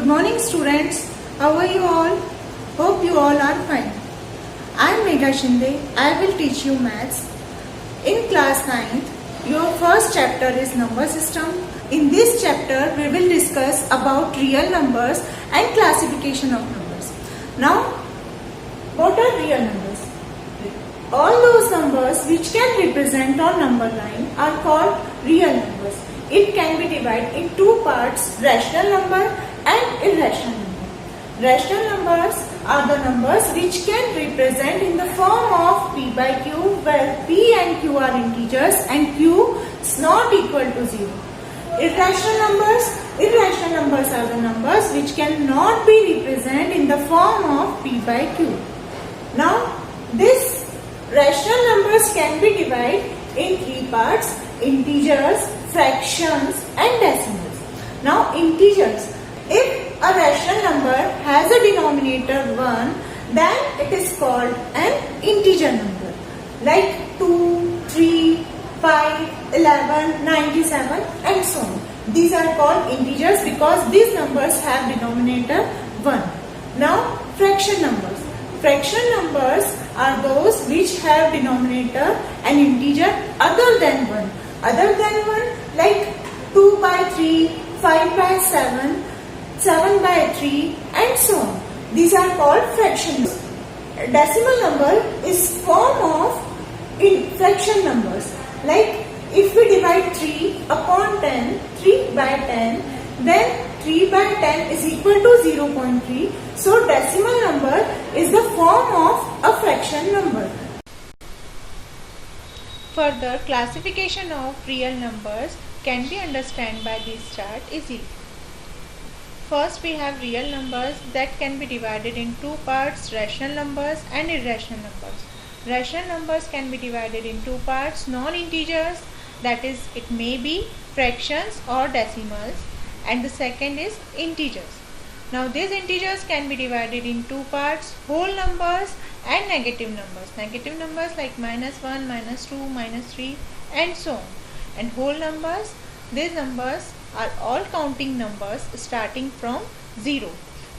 morning students, how are you all? Hope you all are fine. I am Megha Shinde. I will teach you maths. In class 9th, your first chapter is number system. In this chapter, we will discuss about real numbers and classification of numbers. Now, what are real numbers? All those numbers which can represent on number line are called real numbers. It can be divided in two parts, rational number and irrational number. Rational numbers are the numbers which can represent in the form of p by q, where p and q are integers and q is not equal to 0. Irrational numbers are the numbers which cannot be represented in the form of p by q. Now, this rational numbers can be divided in three parts: integers, fractions and decimals. Now, integers. If a rational number has a denominator 1, then it is called an integer number. Like 2, 3, 5, 11, 97 and so on. These are called integers because these numbers have denominator 1. Now, fraction numbers. Fraction numbers are those which have denominator an integer other than 1. Other than 1, like 2 by 3, 5 by 7, 7 by 3 and so on. These are called fractions. Decimal number is form of fraction numbers. Like if we divide 3 upon 10, 3 by 10, then 3 by 10 is equal to 0.3. So decimal number is the form of a fraction number. Further, classification of real numbers can be understood by this chart easily. First, we have real numbers that can be divided in two parts, rational numbers and irrational numbers. Rational numbers can be divided in two parts, non-integers, that is, it may be fractions or decimals, and the second is integers. Now, these integers can be divided in two parts, whole numbers and negative numbers. Negative numbers like -1, -2, -3 and so on. And whole numbers, these numbers are all counting numbers starting from 0.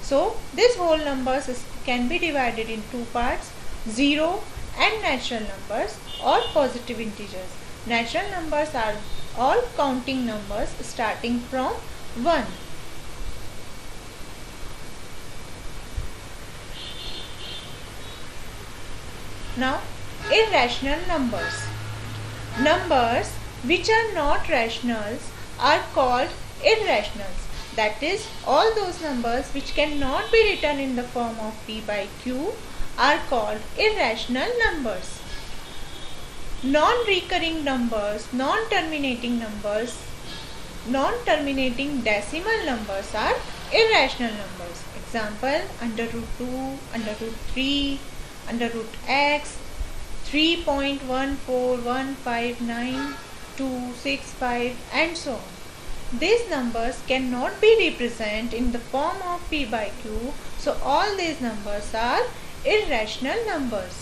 So, these whole numbers can be divided in two parts, 0 and natural numbers or positive integers. Natural numbers are all counting numbers starting from 1. Now, irrational numbers. Numbers which are not rationals are called irrationals. That is, all those numbers which cannot be written in the form of p by q are called irrational numbers. Non-recurring numbers, non-terminating numbers, non-terminating decimal numbers are irrational numbers. Example, under root 2, under root 3, under root x, 3.14159.265 and so on. These numbers cannot be represented in the form of p by q, so all these numbers are irrational numbers.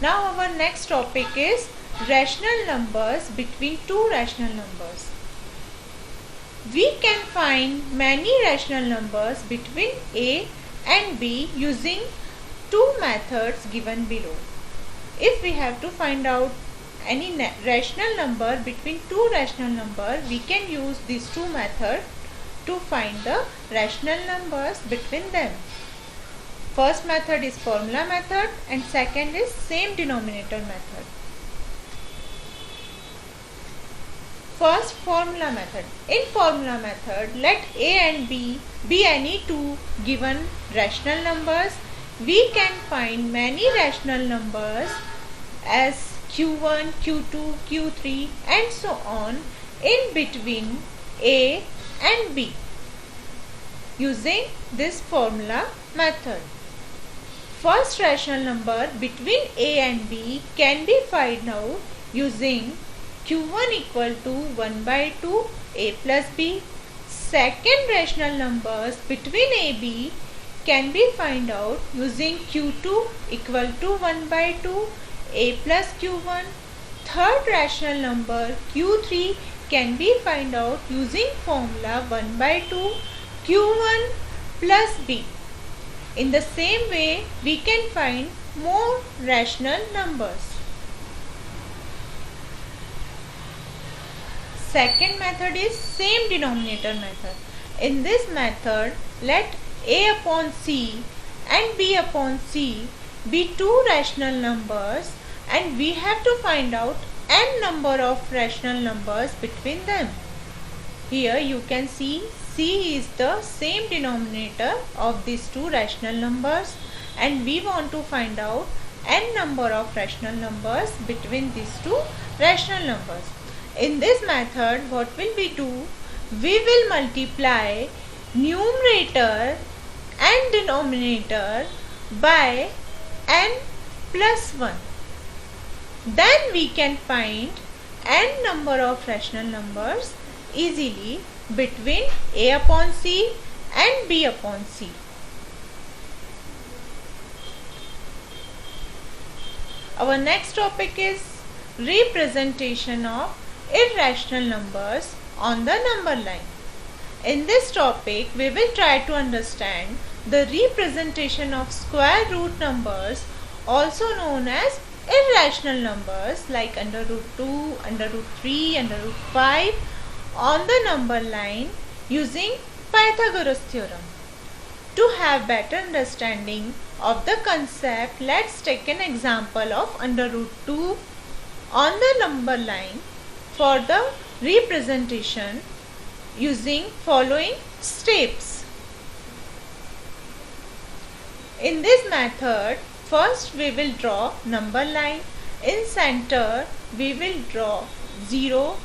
Now our next topic is rational numbers between two rational numbers. We can find many rational numbers between a and b using two methods given below. If we have to find out any rational number between two rational numbers, we can use these two methods to find the rational numbers between them. First method is formula method and second is same denominator method. First, formula method. In formula method, let a and b be any two given rational numbers. We can find many rational numbers as q1, q2, q3 and so on in between a and b using this formula method. First rational number between a and b can be found out using q1 equal to 1 by 2 a plus b. Second rational numbers between a b can be found out using q2 equal to 1 by 2 a plus q1. Third rational number q3 can be found out using formula 1 by 2 q1 plus b. In the same way, we can find more rational numbers. Second method is same denominator method. In this method, let a upon c and b upon c be two rational numbers, and we have to find out n number of rational numbers between them. Here you can see c is the same denominator of these two rational numbers, and we want to find out n number of rational numbers between these two rational numbers. In this method, what will we do? We will multiply numerator and denominator by n plus 1. Then we can find n number of rational numbers easily between a upon c and b upon c. Our next topic is representation of irrational numbers on the number line. In this topic, we will try to understand the representation of square root numbers, also known as irrational numbers like under root 2, under root 3, under root 5 on the number line using Pythagoras theorem. To have better understanding of the concept, let's take an example of under root 2 on the number line for the representation using following steps. In this method, first we will draw number line. In center, we will draw 0.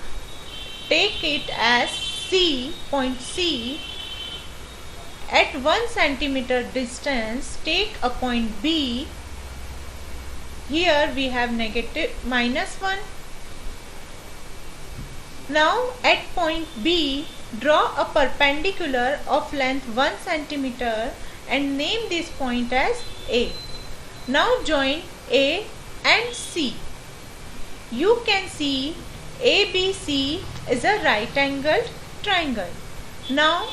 Take it as C, point C. At 1 centimeter distance, take a point B. Here we have -1. Now at point B, draw a perpendicular of length 1 centimeter and name this point as A. Now join A and C. You can see ABC is a right angled triangle. Now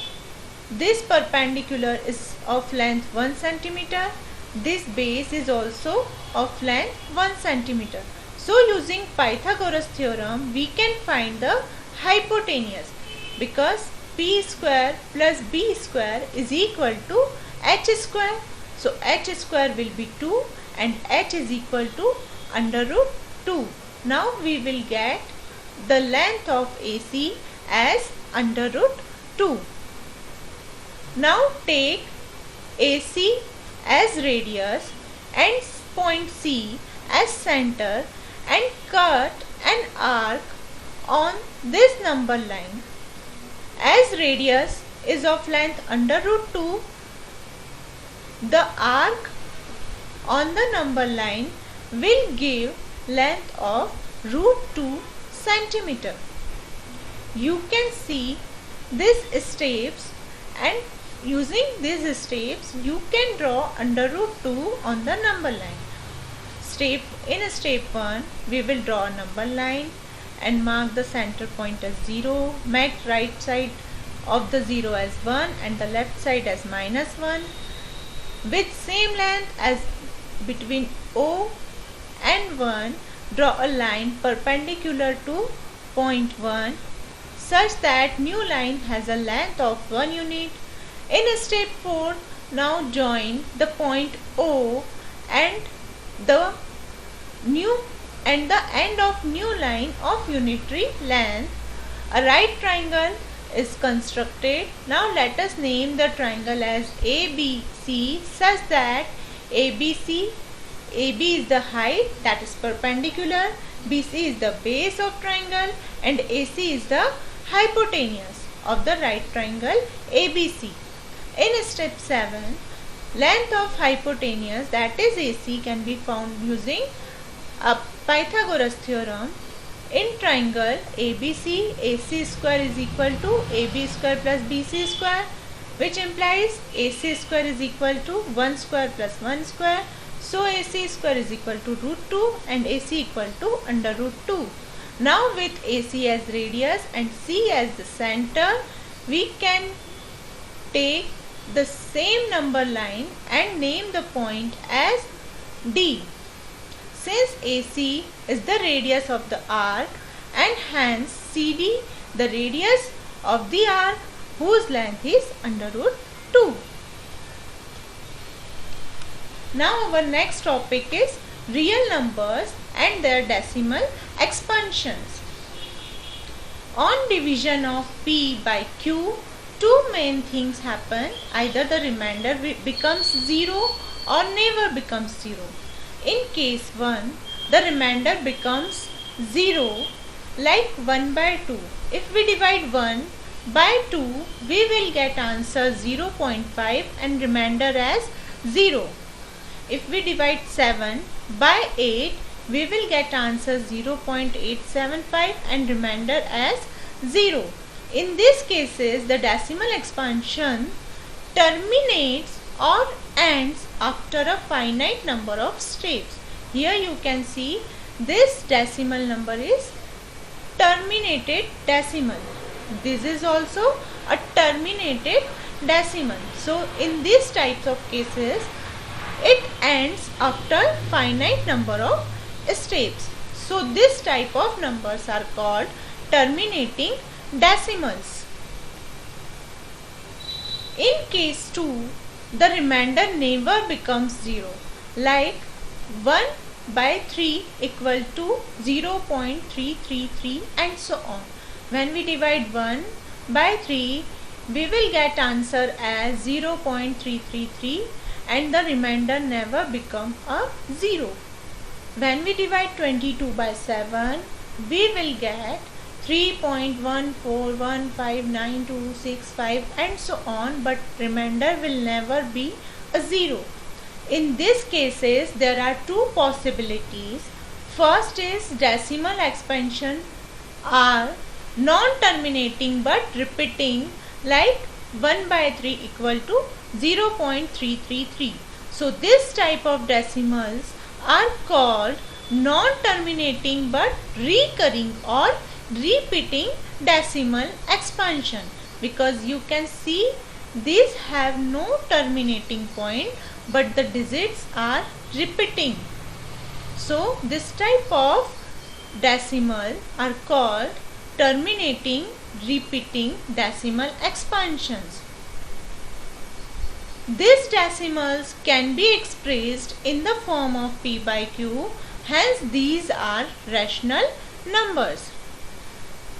this perpendicular is of length 1 centimeter. This base is also of length 1 centimeter. So using Pythagoras theorem, we can find the hypotenuse, because p square plus b square is equal to h square. So h square will be 2 and h is equal to under root 2. Now we will get the length of AC as under root 2. Now take AC as radius and point C as center and cut an arc on this number line. As radius is of length under root 2, the arc on the number line will give length of root 2 centimeter. You can see these steps, and using these steps you can draw under root 2 on the number line. In step 1, we will draw a number line and mark the center point as 0, make right side of the 0 as 1 and the left side as -1. With same length as between O and 1, draw a line perpendicular to point 1 such that new line has a length of 1 unit. In step 4, now join the point O and the end of new line of unitary length. A right triangle is constructed. Now let us name the triangle as ABC such that AB is the height, that is perpendicular, BC is the base of triangle, and AC is the hypotenuse of the right triangle ABC. In step 7, length of hypotenuse, that is AC, can be found using a Pythagoras theorem. In triangle ABC, AC square is equal to AB square plus BC square, which implies AC square is equal to 1 square plus 1 square. So AC square is equal to root 2 and AC equal to under root 2. Now with AC as radius and C as the center, we can take the same number line and name the point as D. Since AC is the radius of the arc and hence CD the radius of the arc whose length is under root 2. Now our next topic is real numbers and their decimal expansions. On division of P by Q, two main things happen. Either the remainder becomes 0 or never becomes 0. In case 1, the remainder becomes 0 like 1 by 2. If we divide 1 by 2, we will get answer 0.5 and remainder as 0. If we divide 7 by 8, we will get answer 0.875 and remainder as 0. In these cases, the decimal expansion terminates or ends after a finite number of steps. Here you can see this decimal number is terminated decimal. This is also a terminated decimal. So in these types of cases, it ends after finite number of steps. So this type of numbers are called terminating decimals. In case 2, the remainder never becomes 0, like 1 by 3 equal to 0.333 and so on. When we divide 1 by 3, we will get answer as 0.333 and the remainder never become a 0. When we divide 22 by 7, we will get 3.14159265 and so on, but remainder will never be a 0. In these cases, there are two possibilities. First is decimal expansion are non-terminating but repeating, like 1 by 3 equal to 0.333. So this type of decimals are called non-terminating but recurring or repeating decimal expansion, because you can see these have no terminating point but the digits are repeating. So this type of decimal are called terminating repeating decimal expansions. These decimals can be expressed in the form of P by Q, hence these are rational numbers.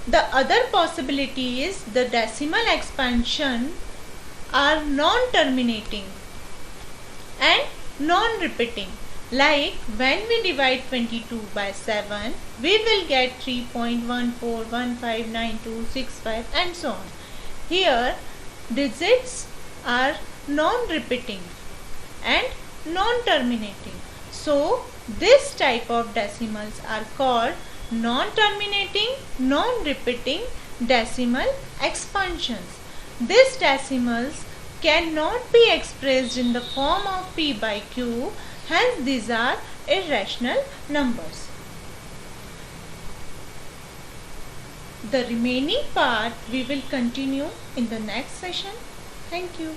The other possibility is the decimal expansion are non-terminating and non-repeating. Like when we divide 22 by 7, we will get 3.14159265 and so on. Here digits are non-repeating and non-terminating. So this type of decimals are called non-terminating, non-repeating decimal expansions. These decimals cannot be expressed in the form of P by Q, hence these are irrational numbers. The remaining part we will continue in the next session. Thank you.